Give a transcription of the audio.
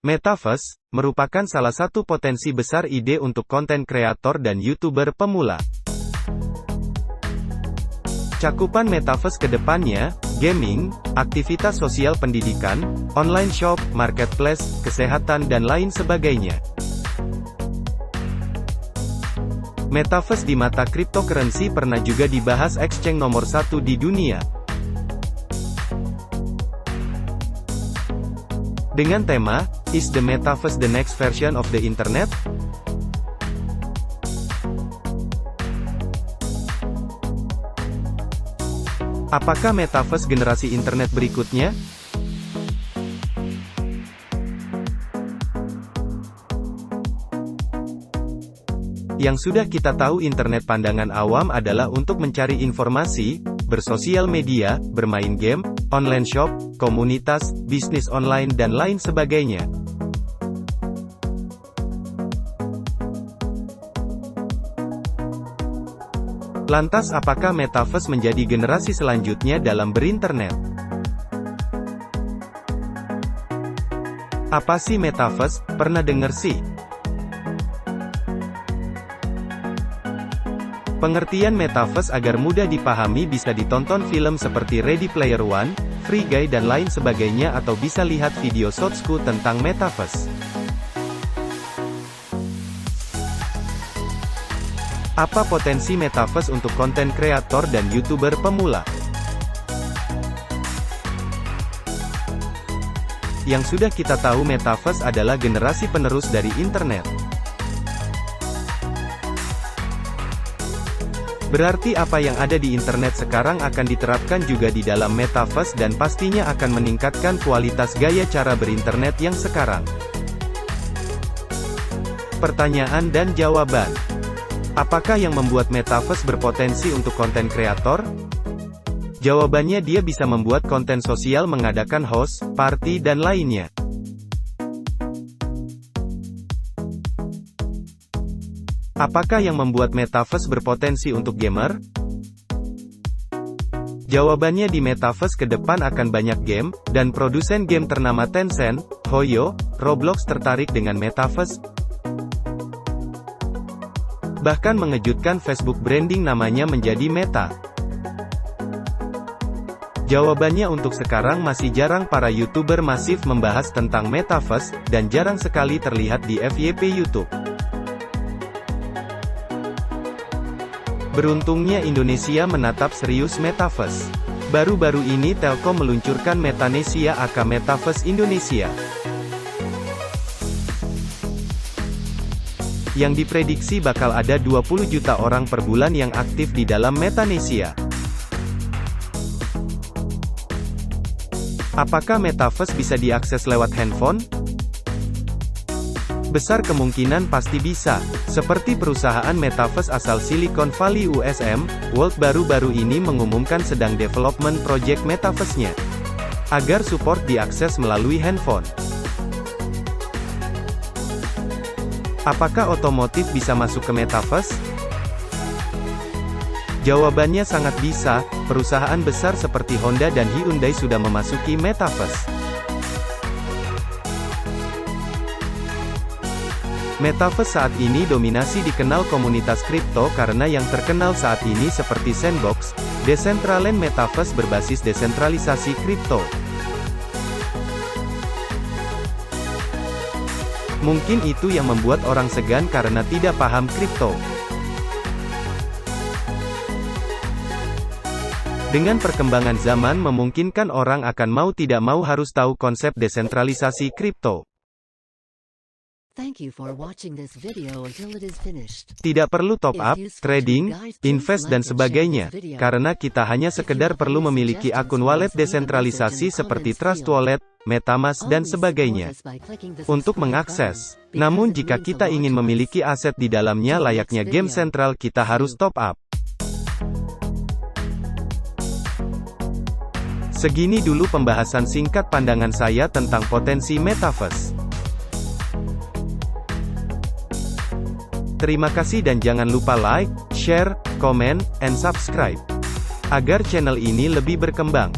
Metaverse merupakan salah satu potensi besar ide untuk konten kreator dan YouTuber pemula. Cakupan Metaverse ke depannya, gaming, aktivitas sosial pendidikan, online shop, marketplace, kesehatan dan lain sebagainya. Metaverse di mata cryptocurrency pernah juga dibahas exchange nomor 1 di dunia. Dengan tema, "Is the Metaverse the next version of the Internet?" Apakah Metaverse generasi internet berikutnya? Yang sudah kita tahu internet pandangan awam adalah untuk mencari informasi, bersosial media, bermain game, online shop, komunitas, bisnis online dan lain sebagainya. Lantas apakah Metaverse menjadi generasi selanjutnya dalam berinternet? Apa sih Metaverse? Pernah dengar sih? Pengertian Metaverse agar mudah dipahami bisa ditonton film seperti Ready Player One, Free Guy dan lain sebagainya atau bisa lihat video shortsku tentang Metaverse. Apa potensi Metaverse untuk konten kreator dan YouTuber pemula? Yang sudah kita tahu Metaverse adalah generasi penerus dari internet. Berarti apa yang ada di internet sekarang akan diterapkan juga di dalam Metaverse dan pastinya akan meningkatkan kualitas gaya cara berinternet yang sekarang. Pertanyaan dan jawaban. Apakah yang membuat Metaverse berpotensi untuk konten kreator? Jawabannya dia bisa membuat konten sosial mengadakan host, party dan lainnya. Apakah yang membuat Metaverse berpotensi untuk gamer? Jawabannya di Metaverse ke depan akan banyak game, dan produsen game ternama Tencent, Hoyo, Roblox tertarik dengan Metaverse. Bahkan mengejutkan Facebook branding namanya menjadi Meta. Jawabannya untuk sekarang masih jarang para YouTuber masif membahas tentang Metaverse, dan jarang sekali terlihat di FYP YouTube. Beruntungnya Indonesia menatap serius Metaverse. Baru-baru ini Telkom meluncurkan Metanesia aka Metaverse Indonesia, yang diprediksi bakal ada 20 juta orang per bulan yang aktif di dalam Metanesia. Apakah Metaverse bisa diakses lewat handphone? Besar kemungkinan pasti bisa, seperti perusahaan Metaverse asal Silicon Valley USM, World baru-baru ini mengumumkan sedang development project Metaverse-nya, agar support diakses melalui handphone. Apakah otomotif bisa masuk ke Metaverse? Jawabannya sangat bisa, perusahaan besar seperti Honda dan Hyundai sudah memasuki Metaverse. Metaverse saat ini dominasi dikenal komunitas kripto karena yang terkenal saat ini seperti Sandbox, Decentraland Metaverse berbasis desentralisasi kripto. Mungkin itu yang membuat orang segan karena tidak paham kripto. Dengan perkembangan zaman memungkinkan orang akan mau tidak mau harus tahu konsep desentralisasi kripto. Tidak perlu top up, trading, invest dan sebagainya, karena kita hanya sekedar perlu memiliki akun wallet desentralisasi seperti Trust Wallet, MetaMask dan sebagainya untuk mengakses. Namun jika kita ingin memiliki aset di dalamnya layaknya game sentral kita harus top up. Segini dulu pembahasan singkat pandangan saya tentang potensi Metaverse. Terima kasih dan jangan lupa like, share, komen, and subscribe, agar channel ini lebih berkembang.